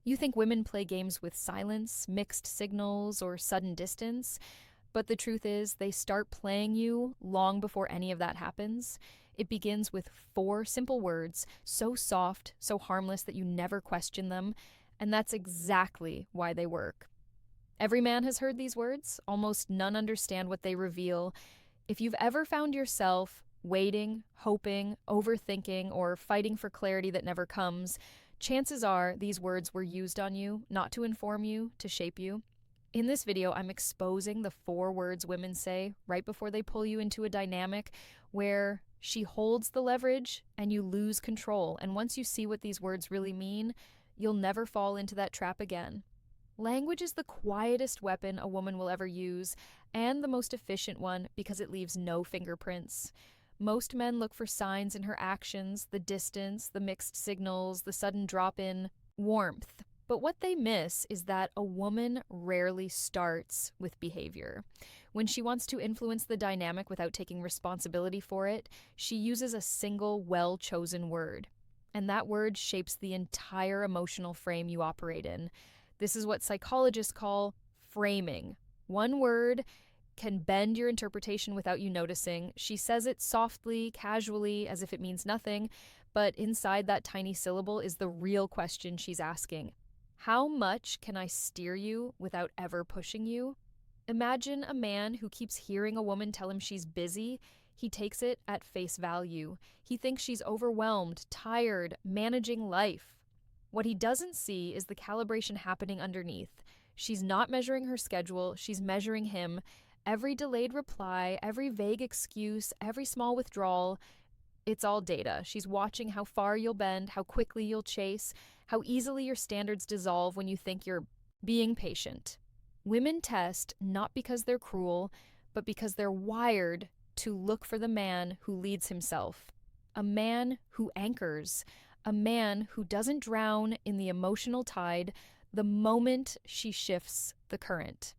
You think women play games with silence, mixed signals, or sudden distance, but the truth is they start playing you long before any of that happens. It begins with four simple words, so soft, so harmless that you never question them, and that's exactly why they work. Every man has heard these words, almost none understand what they reveal. If you've ever found yourself waiting, hoping, overthinking, or fighting for clarity that never comes, chances are these words were used on you, not to inform you, to shape you. In this video, I'm exposing the four words women say right before they pull you into a dynamic where she holds the leverage and you lose control. And once you see what these words really mean, you'll never fall into that trap again. Language is the quietest weapon a woman will ever use, and the most efficient one because it leaves no fingerprints. Most men look for signs in her actions, the distance, the mixed signals, the sudden drop in warmth. But what they miss is that a woman rarely starts with behavior. When she wants to influence the dynamic without taking responsibility for it, she uses a single, well-chosen word. And that word shapes the entire emotional frame you operate in. This is what psychologists call framing. One word can bend your interpretation without you noticing. She says it softly, casually, as if it means nothing, but inside that tiny syllable is the real question she's asking. How much can I steer you without ever pushing you? Imagine a man who keeps hearing a woman tell him she's busy. He takes it at face value. He thinks she's overwhelmed, tired, managing life. What he doesn't see is the calibration happening underneath. She's not measuring her schedule, she's measuring him. Every delayed reply, every vague excuse, every small withdrawal, it's all data. She's watching how far you'll bend, how quickly you'll chase, how easily your standards dissolve when you think you're being patient. Women test not because they're cruel, but because they're wired to look for the man who leads himself, a man who anchors, a man who doesn't drown in the emotional tide the moment she shifts the current.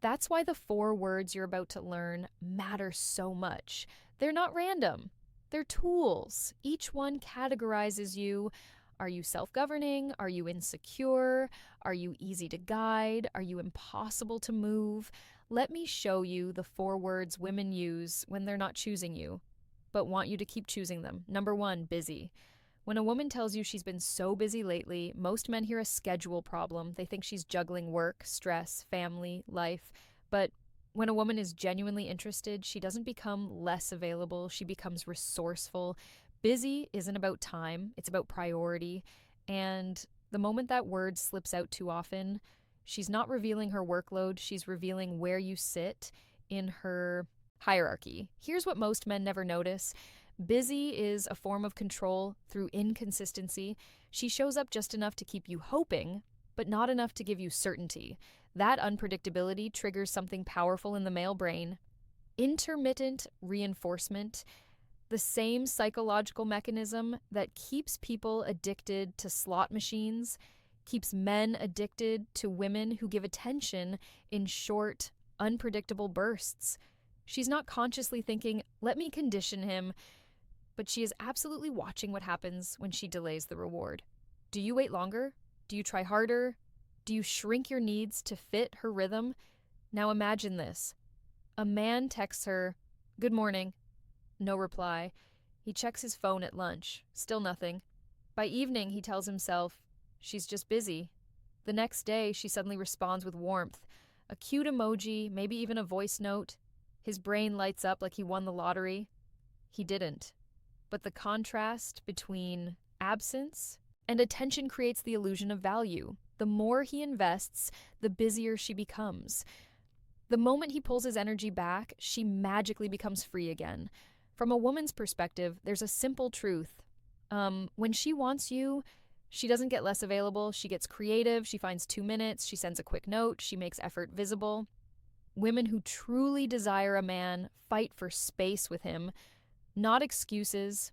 That's why the four words you're about to learn matter so much. They're not random. They're tools. Each one categorizes you. Are you self-governing? Are you insecure? Are you easy to guide? Are you impossible to move? Let me show you the four words women use when they're not choosing you, but want you to keep choosing them. Number one, busy. When a woman tells you she's been so busy lately, most men hear a schedule problem. They think she's juggling work, stress, family, life. But when a woman is genuinely interested, she doesn't become less available. She becomes resourceful. Busy isn't about time, it's about priority. And the moment that word slips out too often, she's not revealing her workload, she's revealing where you sit in her hierarchy. Here's what most men never notice. Busy is a form of control through inconsistency. She shows up just enough to keep you hoping, but not enough to give you certainty. That unpredictability triggers something powerful in the male brain. Intermittent reinforcement, the same psychological mechanism that keeps people addicted to slot machines, keeps men addicted to women who give attention in short, unpredictable bursts. She's not consciously thinking, let me condition him, but she is absolutely watching what happens when she delays the reward. Do you wait longer? Do you try harder? Do you shrink your needs to fit her rhythm? Now imagine this. A man texts her, "Good morning." No reply. He checks his phone at lunch. Still nothing. By evening, he tells himself, she's just busy. The next day, she suddenly responds with warmth. A cute emoji, maybe even a voice note. His brain lights up like he won the lottery. He didn't. But the contrast between absence and attention creates the illusion of value. The more he invests, the busier she becomes. The moment he pulls his energy back, she magically becomes free again. From a woman's perspective, there's a simple truth. When she wants you, she doesn't get less available. She gets creative. She finds 2 minutes. She sends a quick note. She makes effort visible. Women who truly desire a man fight for space with him. Not excuses,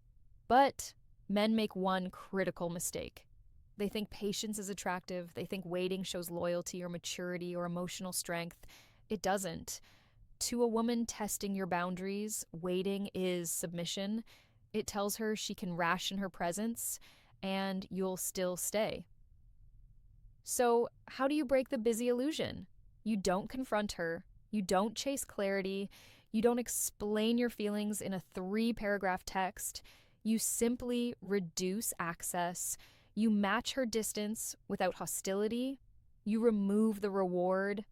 but men make one critical mistake. They think patience is attractive. They think waiting shows loyalty or maturity or emotional strength. It doesn't. To a woman testing your boundaries, waiting is submission. It tells her she can ration her presence and you'll still stay. So, how do you break the busy illusion? You don't confront her, you don't chase clarity, you don't explain your feelings in a 3 paragraph text. You simply reduce access. You match her distance without hostility. You remove the reward.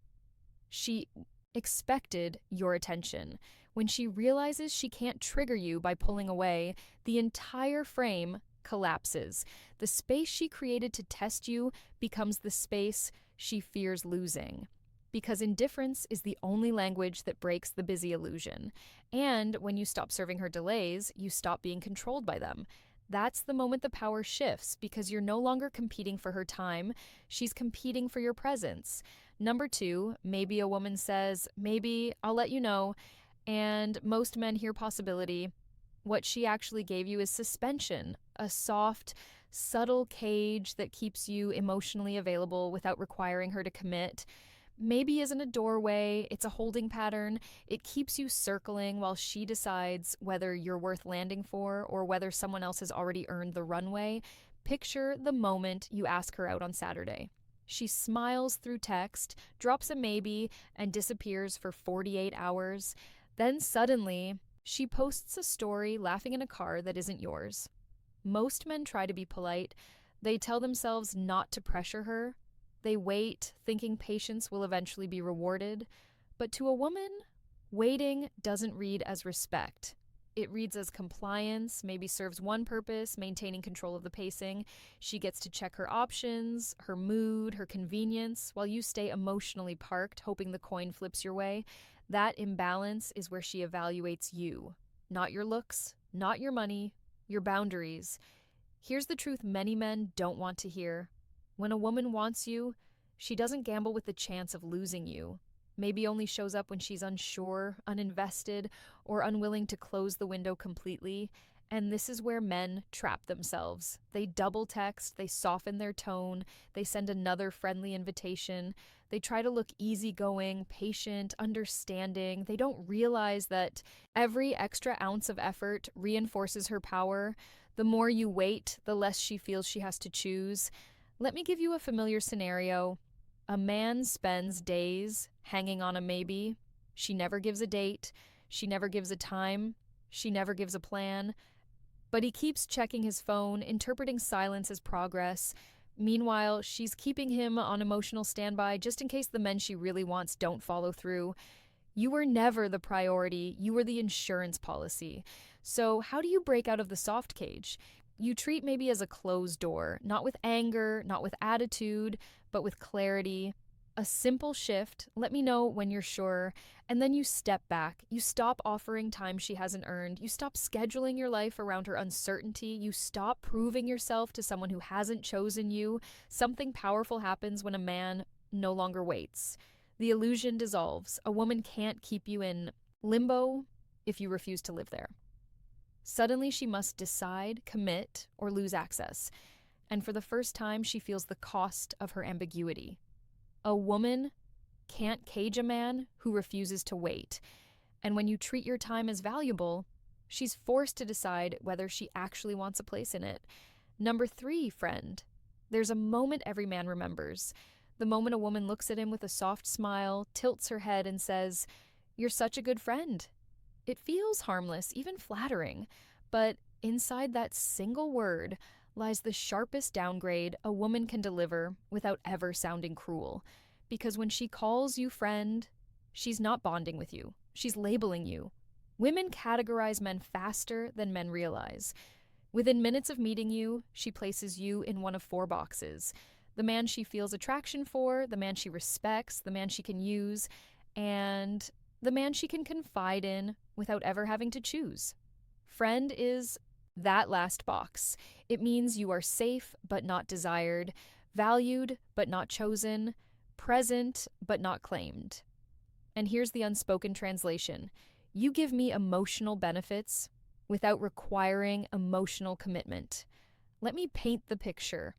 She expected your attention. When she realizes she can't trigger you by pulling away, the entire frame collapses. The space she created to test you becomes the space she fears losing. Because indifference is the only language that breaks the busy illusion. And when you stop serving her delays, you stop being controlled by them. That's the moment the power shifts because you're no longer competing for her time, she's competing for your presence. Number 2, maybe a woman says, maybe I'll let you know, and most men hear possibility. What she actually gave you is suspension, a soft, subtle cage that keeps you emotionally available without requiring her to commit. Maybe isn't a doorway, it's a holding pattern. It keeps you circling while she decides whether you're worth landing for or whether someone else has already earned the runway. Picture the moment you ask her out on Saturday. She smiles through text, drops a maybe, and disappears for 48 hours. Then suddenly, she posts a story laughing in a car that isn't yours. Most men try to be polite. They tell themselves not to pressure her. They wait, thinking patience will eventually be rewarded. But to a woman, waiting doesn't read as respect. It reads as compliance, maybe serves one purpose, maintaining control of the pacing. She gets to check her options, her mood, her convenience, while you stay emotionally parked, hoping the coin flips your way. That imbalance is where she evaluates you. Not your looks, not your money, your boundaries. Here's the truth many men don't want to hear. When a woman wants you, she doesn't gamble with the chance of losing you. Maybe only shows up when she's unsure, uninvested, or unwilling to close the window completely. And this is where men trap themselves. They double text, they soften their tone, they send another friendly invitation. They try to look easygoing, patient, understanding. They don't realize that every extra ounce of effort reinforces her power. The more you wait, the less she feels she has to choose. Let me give you a familiar scenario. A man spends days hanging on a maybe. She never gives a date. She never gives a time. She never gives a plan. But he keeps checking his phone, interpreting silence as progress. Meanwhile, she's keeping him on emotional standby just in case the men she really wants don't follow through. You were never the priority. You were the insurance policy. So how do you break out of the soft cage? You treat maybe as a closed door, not with anger, not with attitude, but with clarity. A simple shift, let me know when you're sure, and then you step back. You stop offering time she hasn't earned. You stop scheduling your life around her uncertainty. You stop proving yourself to someone who hasn't chosen you. Something powerful happens when a man no longer waits. The illusion dissolves. A woman can't keep you in limbo if you refuse to live there. Suddenly, she must decide, commit, or lose access. And for the first time, she feels the cost of her ambiguity. A woman can't cage a man who refuses to wait. And when you treat your time as valuable, she's forced to decide whether she actually wants a place in it. Number 3, friend. There's a moment every man remembers. The moment a woman looks at him with a soft smile, tilts her head, and says, "You're such a good friend." It feels harmless, even flattering, but inside that single word lies the sharpest downgrade a woman can deliver without ever sounding cruel. Because when she calls you friend, she's not bonding with you, she's labeling you. Women categorize men faster than men realize. Within minutes of meeting you, she places you in one of 4 boxes. The man she feels attraction for, the man she respects, the man she can use, and the man she can confide in without ever having to choose. Friend is that last box. It means you are safe but not desired, valued but not chosen, present but not claimed. And here's the unspoken translation. You give me emotional benefits without requiring emotional commitment. Let me paint the picture.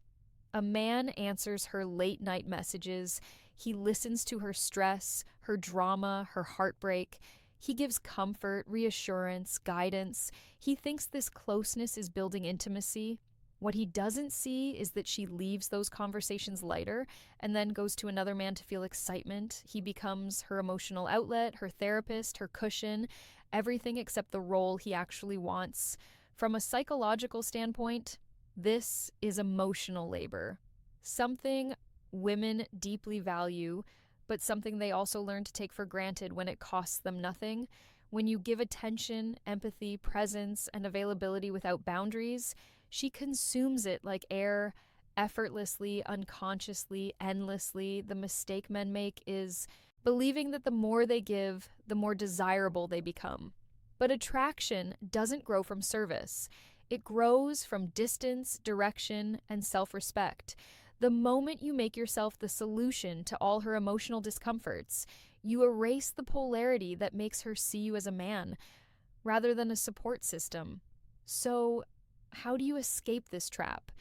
A man answers her late-night messages. He listens to her stress, her drama, her heartbreak. He gives comfort, reassurance, guidance. He thinks this closeness is building intimacy. What he doesn't see is that she leaves those conversations lighter and then goes to another man to feel excitement. He becomes her emotional outlet, her therapist, her cushion, everything except the role he actually wants. From a psychological standpoint, this is emotional labor. Something women deeply value, but something they also learn to take for granted when it costs them nothing. When you give attention, empathy, presence, and availability without boundaries, she consumes it like air, effortlessly, unconsciously, endlessly. The mistake men make is believing that the more they give, the more desirable they become. But attraction doesn't grow from service. It grows from distance, direction, and self-respect. The moment you make yourself the solution to all her emotional discomforts, you erase the polarity that makes her see you as a man, rather than a support system. So, how do you escape this trap?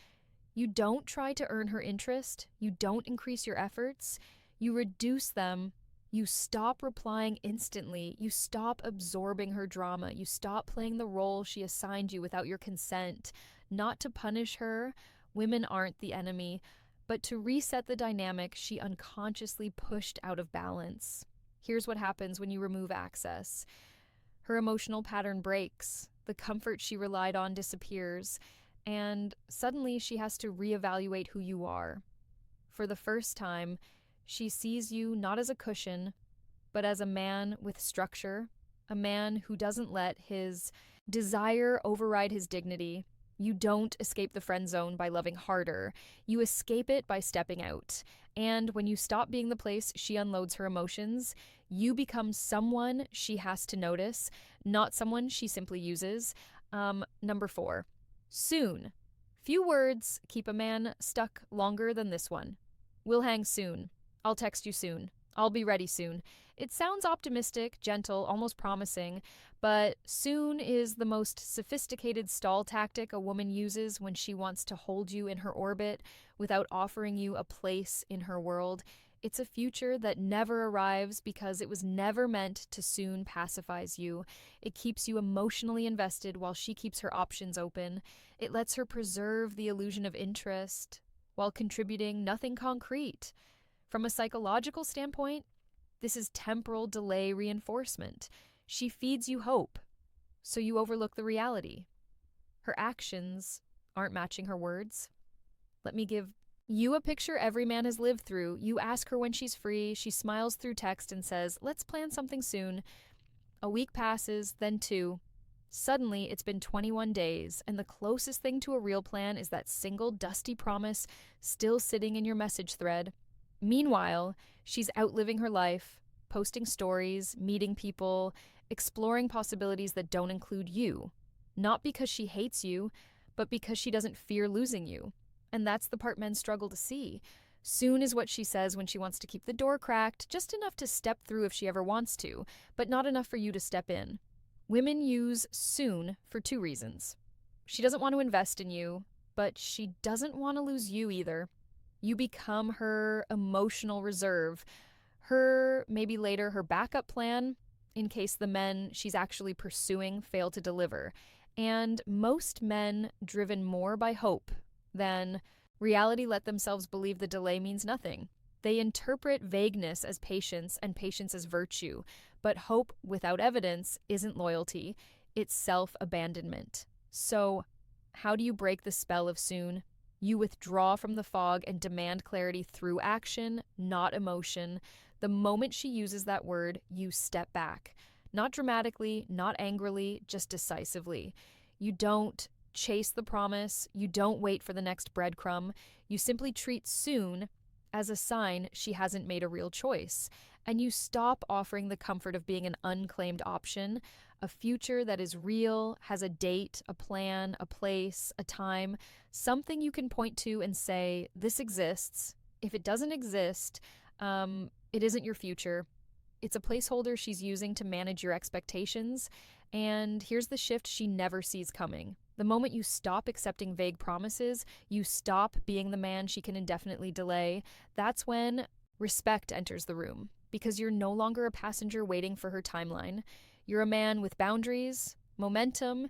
You don't try to earn her interest. You don't increase your efforts. You reduce them. You stop replying instantly. You stop absorbing her drama. You stop playing the role she assigned you without your consent. Not to punish her. Women aren't the enemy, but to reset the dynamic she unconsciously pushed out of balance. Here's what happens when you remove access. Her emotional pattern breaks. The comfort she relied on disappears. And suddenly she has to reevaluate who you are. For the first time, she sees you not as a cushion, but as a man with structure, a man who doesn't let his desire override his dignity. You don't escape the friend zone by loving harder. You escape it by stepping out. And when you stop being the place she unloads her emotions, you become someone she has to notice, not someone she simply uses. Number 4, soon. Few words keep a man stuck longer than this one. We'll hang soon. I'll text you soon. I'll be ready soon. It sounds optimistic, gentle, almost promising, but soon is the most sophisticated stall tactic a woman uses when she wants to hold you in her orbit without offering you a place in her world. It's a future that never arrives because it was never meant to soon pacifies you. It keeps you emotionally invested while she keeps her options open. It lets her preserve the illusion of interest while contributing nothing concrete. From a psychological standpoint, this is temporal delay reinforcement. She feeds you hope, so you overlook the reality. Her actions aren't matching her words. Let me give you a picture every man has lived through. You ask her when she's free. She smiles through text and says, "Let's plan something soon." A week passes, then 2. Suddenly, it's been 21 days, and the closest thing to a real plan is that single dusty promise still sitting in your message thread. Meanwhile, she's outliving her life, posting stories, meeting people, exploring possibilities that don't include you. Not because she hates you, but because she doesn't fear losing you. And that's the part men struggle to see. Soon is what she says when she wants to keep the door cracked, just enough to step through if she ever wants to, but not enough for you to step in. Women use soon for 2 reasons. She doesn't want to invest in you, but she doesn't want to lose you either. You become her emotional reserve, maybe later her backup plan, in case the men she's actually pursuing fail to deliver. And most men, driven more by hope than reality, let themselves believe the delay means nothing. They interpret vagueness as patience and patience as virtue, but hope without evidence isn't loyalty, it's self-abandonment. So, how do you break the spell of soon? You withdraw from the fog and demand clarity through action, not emotion. The moment she uses that word, you step back. Not dramatically, not angrily, just decisively. You don't chase the promise. You don't wait for the next breadcrumb. You simply treat soon as a sign she hasn't made a real choice. And you stop offering the comfort of being an unclaimed option, a future that is real, has a date, a plan, a place, a time, something you can point to and say, this exists. If it doesn't exist, it isn't your future. It's a placeholder she's using to manage your expectations. And here's the shift she never sees coming. The moment you stop accepting vague promises, you stop being the man she can indefinitely delay. That's when respect enters the room, because you're no longer a passenger waiting for her timeline. You're a man with boundaries, momentum,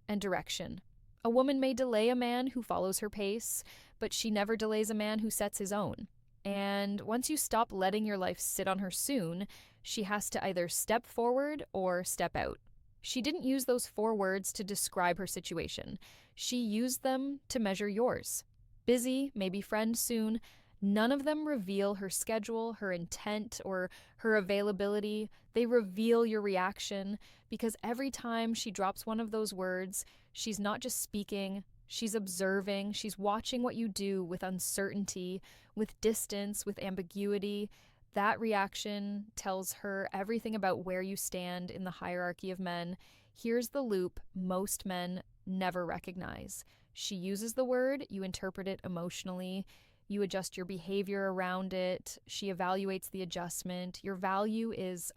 and direction. A woman may delay a man who follows her pace, but she never delays a man who sets his own. And once you stop letting your life sit on her soon, she has to either step forward or step out. She didn't use those 4 words to describe her situation. She used them to measure yours. Busy, maybe friend soon. None of them reveal her schedule, her intent, or her availability. They reveal your reaction because every time she drops one of those words, she's not just speaking, she's observing, she's watching what you do with uncertainty, with distance, with ambiguity. That reaction tells her everything about where you stand in the hierarchy of men. Here's the loop most men never recognize. She uses the word, you interpret it emotionally, you adjust your behavior around it, she evaluates the adjustment. Your value is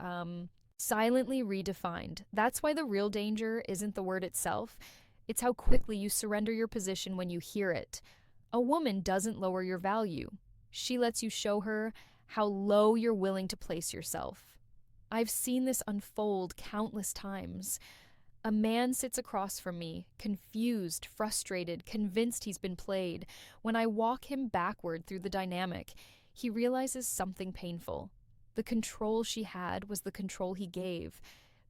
silently redefined. That's why the real danger isn't the word itself, it's how quickly you surrender your position when you hear it. A woman doesn't lower your value. She lets you show her how low you're willing to place yourself. I've seen this unfold countless times. A man sits across from me, confused, frustrated, convinced he's been played. When I walk him backward through the dynamic, he realizes something painful. The control she had was the control he gave.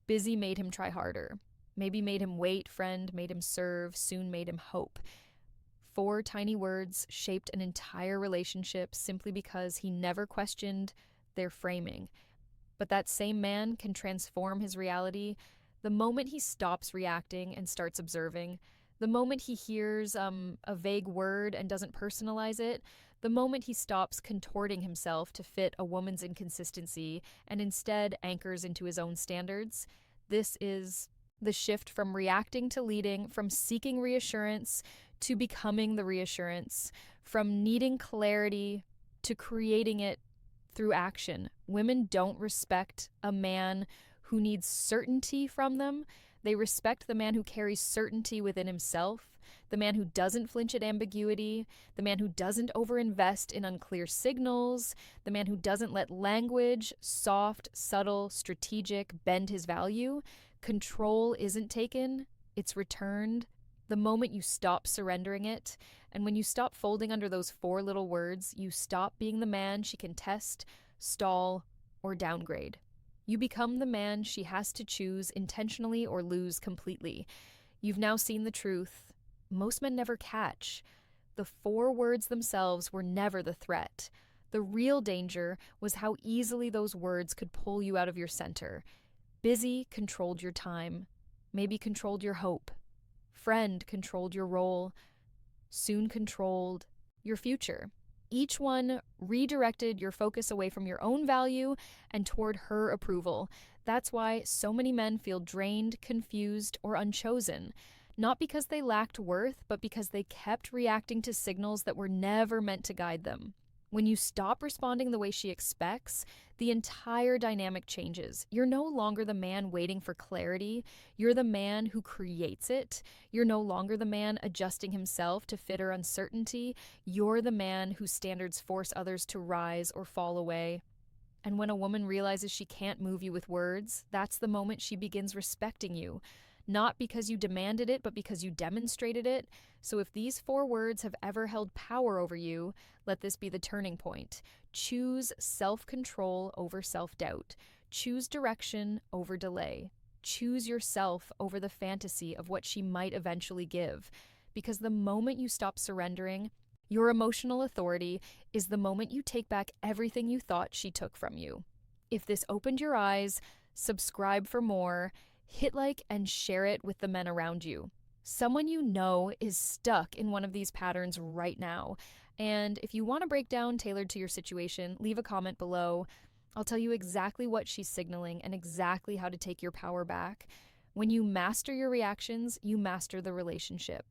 Busy made him try harder. Maybe made him wait, friend made him serve, soon made him hope. 4 tiny words shaped an entire relationship simply because he never questioned their framing. But that same man can transform his reality the moment he stops reacting and starts observing, the moment he hears a vague word and doesn't personalize it, the moment he stops contorting himself to fit a woman's inconsistency and instead anchors into his own standards. This is the shift from reacting to leading, from seeking reassurance to becoming the reassurance, from needing clarity to creating it through action. Women don't respect a man who needs certainty from them. They respect the man who carries certainty within himself, the man who doesn't flinch at ambiguity, the man who doesn't overinvest in unclear signals, the man who doesn't let language, soft, subtle, strategic, bend his value. Control isn't taken, it's returned. The moment you stop surrendering it, and when you stop folding under those 4 little words, you stop being the man she can test, stall, or downgrade. You become the man she has to choose intentionally or lose completely. You've now seen the truth. Most men never catch. The 4 words themselves were never the threat. The real danger was how easily those words could pull you out of your center. Busy controlled your time, maybe controlled your hope. Friend controlled your role, soon controlled your future. Each one redirected your focus away from your own value and toward her approval. That's why so many men feel drained, confused, or unchosen. Not because they lacked worth, but because they kept reacting to signals that were never meant to guide them. When you stop responding the way she expects, the entire dynamic changes. You're no longer the man waiting for clarity. You're the man who creates it. You're no longer the man adjusting himself to fit her uncertainty. You're the man whose standards force others to rise or fall away. And when a woman realizes she can't move you with words, that's the moment she begins respecting you. Not because you demanded it, but because you demonstrated it. So if these 4 words have ever held power over you, let this be the turning point. Choose self-control over self-doubt. Choose direction over delay. Choose yourself over the fantasy of what she might eventually give. Because the moment you stop surrendering, your emotional authority is the moment you take back everything you thought she took from you. If this opened your eyes, subscribe for more. Hit like and share it with the men around you. Someone you know is stuck in one of these patterns right now. And if you want a breakdown tailored to your situation, leave a comment below. I'll tell you exactly what she's signaling and exactly how to take your power back. When you master your reactions, you master the relationship.